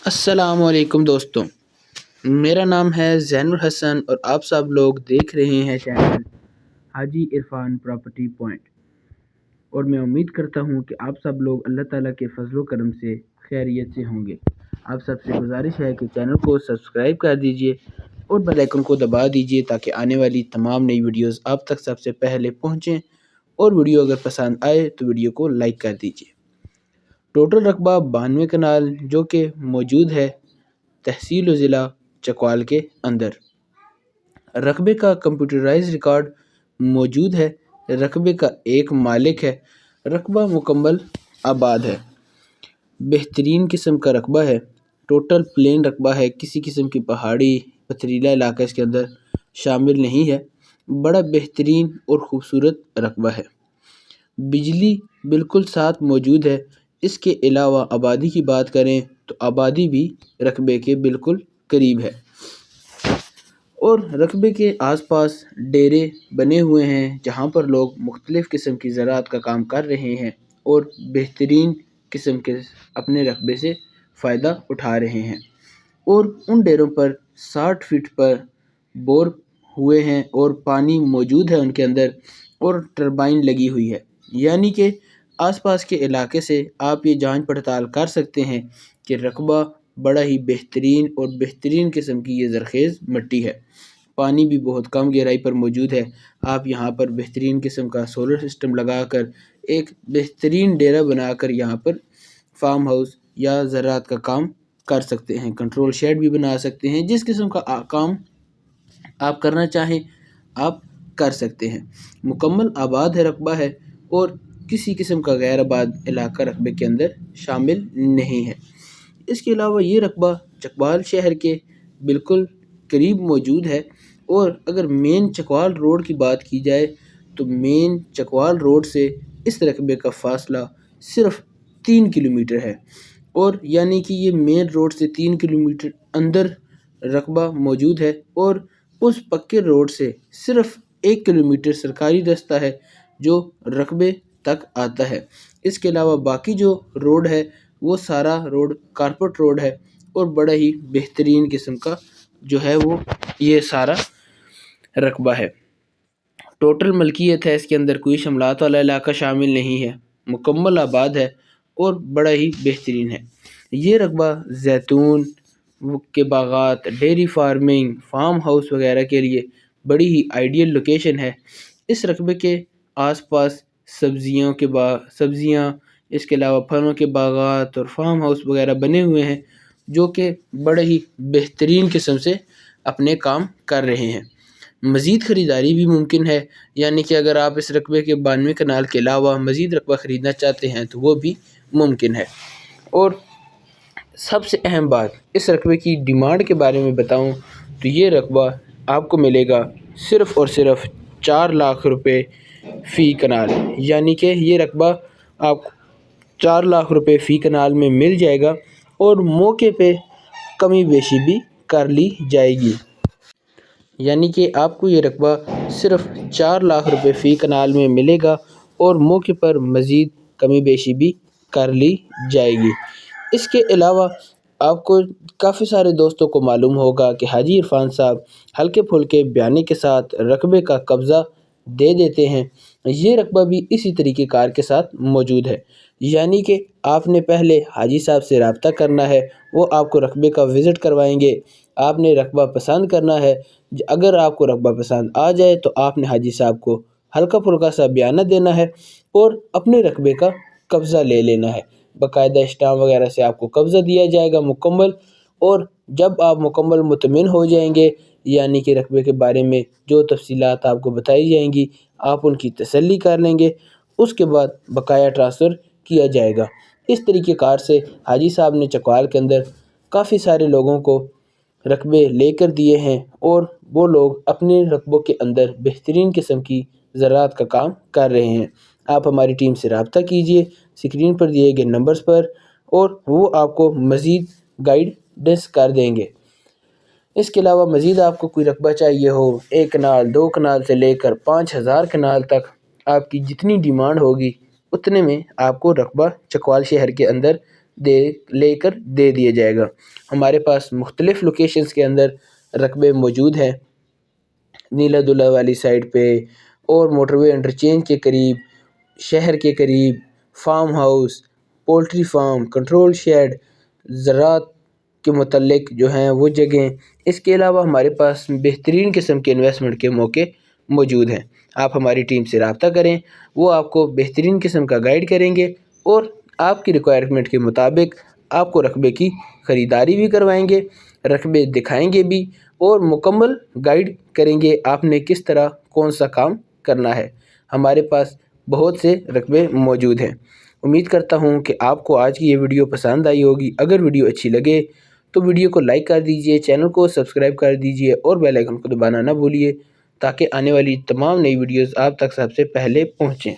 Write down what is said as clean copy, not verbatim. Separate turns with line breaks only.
السلام علیکم دوستوں، میرا نام ہے زین الحسن اور آپ سب لوگ دیکھ رہے ہیں چینل حاجی عرفان پراپرٹی پوائنٹ، اور میں امید کرتا ہوں کہ آپ سب لوگ اللہ تعالیٰ کے فضل و کرم سے خیریت سے ہوں گے۔ آپ سب سے گزارش ہے کہ چینل کو سبسکرائب کر دیجئے اور بیل آئیکن کو دبا دیجئے تاکہ آنے والی تمام نئی ویڈیوز آپ تک سب سے پہلے پہنچیں، اور ویڈیو اگر پسند آئے تو ویڈیو کو لائک کر دیجئے۔ ٹوٹل رقبہ 92 کنال جو کہ موجود ہے تحصیل و ضلع چکوال کے اندر۔ رقبے کا کمپیوٹرائز ریکارڈ موجود ہے، رقبے کا ایک مالک ہے، رقبہ مکمل آباد ہے، بہترین قسم کا رقبہ ہے، ٹوٹل پلین رقبہ ہے، کسی قسم کی پہاڑی پتھریلا علاقہ اس کے اندر شامل نہیں ہے، بڑا بہترین اور خوبصورت رقبہ ہے۔ بجلی بالکل ساتھ موجود ہے، اس کے علاوہ آبادی کی بات کریں تو آبادی بھی رقبے کے بالکل قریب ہے، اور رقبے کے آس پاس ڈیرے بنے ہوئے ہیں جہاں پر لوگ مختلف قسم کی زراعت کا کام کر رہے ہیں اور بہترین قسم کے اپنے رقبے سے فائدہ اٹھا رہے ہیں، اور ان ڈیروں پر 60 فٹ پر بور ہوئے ہیں اور پانی موجود ہے ان کے اندر، اور ٹربائن لگی ہوئی ہے، یعنی کہ آس پاس کے علاقے سے آپ یہ جانچ پڑتال کر سکتے ہیں کہ رقبہ بڑا ہی بہترین اور بہترین قسم کی یہ زرخیز مٹی ہے، پانی بھی بہت کم گہرائی پر موجود ہے۔ آپ یہاں پر بہترین قسم کا سولر سسٹم لگا کر ایک بہترین ڈیرا بنا کر یہاں پر فارم ہاؤس یا زراعت کا کام کر سکتے ہیں، کنٹرول شیڈ بھی بنا سکتے ہیں، جس قسم کا کام آپ کرنا چاہیں آپ کر سکتے ہیں۔ مکمل آباد ہے رقبہ ہے، اور کسی قسم کا غیر آباد علاقہ رقبے کے اندر شامل نہیں ہے۔ اس کے علاوہ یہ رقبہ چکوال شہر کے بالکل قریب موجود ہے، اور اگر مین چکوال روڈ کی بات کی جائے تو مین چکوال روڈ سے اس رقبے کا فاصلہ صرف 3 کلومیٹر ہے، اور یعنی کہ یہ مین روڈ سے 3 کلومیٹر اندر رقبہ موجود ہے، اور اس پکے روڈ سے صرف 1 کلومیٹر سرکاری رستہ ہے جو رقبے تک آتا ہے۔ اس کے علاوہ باقی جو روڈ ہے وہ سارا روڈ کارپوریٹ روڈ ہے، اور بڑا ہی بہترین قسم کا جو ہے وہ یہ سارا رقبہ ہے۔ ٹوٹل ملکیت ہے، اس کے اندر کوئی شملات والا علاقہ شامل نہیں ہے، مکمل آباد ہے اور بڑا ہی بہترین ہے۔ یہ رقبہ زیتون کے باغات، ڈیری فارمنگ، فارم ہاؤس وغیرہ کے لیے بڑی ہی آئیڈیل لوکیشن ہے۔ اس رقبے کے آس پاس سبزیاں، اس کے علاوہ پھلوں کے باغات اور فارم ہاؤس وغیرہ بنے ہوئے ہیں جو کہ بڑے ہی بہترین قسم سے اپنے کام کر رہے ہیں۔ مزید خریداری بھی ممکن ہے، یعنی کہ اگر آپ اس رقبے کے 92 کنال کے علاوہ مزید رقبہ خریدنا چاہتے ہیں تو وہ بھی ممکن ہے۔ اور سب سے اہم بات، اس رقبے کی ڈیمانڈ کے بارے میں بتاؤں تو یہ رقبہ آپ کو ملے گا صرف اور صرف 4 لاکھ روپے فی کنال، یعنی کہ یہ رقبہ آپ 4 لاکھ روپے فی کنال میں مل جائے گا، اور موقع پہ کمی بیشی بھی کر لی جائے گی، یعنی کہ آپ کو یہ رقبہ صرف 4 لاکھ روپے فی کنال میں ملے گا، اور موقع پر مزید کمی بیشی بھی کر لی جائے گی۔ اس کے علاوہ آپ کو کافی سارے دوستوں کو معلوم ہوگا کہ حاجی عرفان صاحب ہلکے پھلکے بیانے کے ساتھ رقبے کا قبضہ دے دیتے ہیں۔ یہ رقبہ بھی اسی طریقہ کار کے ساتھ موجود ہے، یعنی کہ آپ نے پہلے حاجی صاحب سے رابطہ کرنا ہے، وہ آپ کو رقبے کا وزٹ کروائیں گے، آپ نے رقبہ پسند کرنا ہے، اگر آپ کو رقبہ پسند آ جائے تو آپ نے حاجی صاحب کو ہلکا پھلکا سا بیانہ دینا ہے اور اپنے رقبے کا قبضہ لے لینا ہے۔ باقاعدہ اسٹامپ وغیرہ سے آپ کو قبضہ دیا جائے گا مکمل، اور جب آپ مکمل مطمئن ہو جائیں گے، یعنی کہ رقبے کے بارے میں جو تفصیلات آپ کو بتائی جائیں گی آپ ان کی تسلی کر لیں گے، اس کے بعد بقایا ٹرانسفر کیا جائے گا۔ اس طریقہ کار سے حاجی صاحب نے چکوال کے اندر کافی سارے لوگوں کو رقبے لے کر دیے ہیں، اور وہ لوگ اپنے رقبوں کے اندر بہترین قسم کی زراعت کا کام کر رہے ہیں۔ آپ ہماری ٹیم سے رابطہ کیجئے اسکرین پر دیے گئے نمبرز پر، اور وہ آپ کو مزید گائیڈنس کر دیں گے۔ اس کے علاوہ مزید آپ کو کوئی رقبہ چاہیے ہو، 1 کنال 2 کنال سے لے کر 5000 کنال تک، آپ کی جتنی ڈیمانڈ ہوگی اتنے میں آپ کو رقبہ چکوال شہر کے اندر لے کر دے دیا جائے گا۔ ہمارے پاس مختلف لوکیشنز کے اندر رقبے موجود ہیں، نیلا دلہ والی سائڈ پہ اور موٹر وے انٹرچینج کے قریب، شہر کے قریب، farm house, poultry farm, control shade, زراعت کے متعلق جو ہیں وہ جگہیں۔ اس کے علاوہ ہمارے پاس بہترین قسم کے انویسٹمنٹ کے موقع موجود ہیں۔ آپ ہماری ٹیم سے رابطہ کریں، وہ آپ کو بہترین قسم کا گائیڈ کریں گے اور آپ کی ریکوائرمنٹ کے مطابق آپ کو رقبے کی خریداری بھی کروائیں گے، رقبے دکھائیں گے بھی اور مکمل گائیڈ کریں گے آپ نے کس طرح کون سا کام کرنا ہے۔ ہمارے پاس بہت سے رقبے موجود ہیں۔ امید کرتا ہوں کہ آپ کو آج کی یہ ویڈیو پسند آئی ہوگی۔ اگر ویڈیو اچھی لگے تو ویڈیو کو لائک کر دیجئے، چینل کو سبسکرائب کر دیجئے اور بیل آئیکن کو دبانا نہ بھولیے تاکہ آنے والی تمام نئی ویڈیوز آپ تک سب سے پہلے پہنچیں۔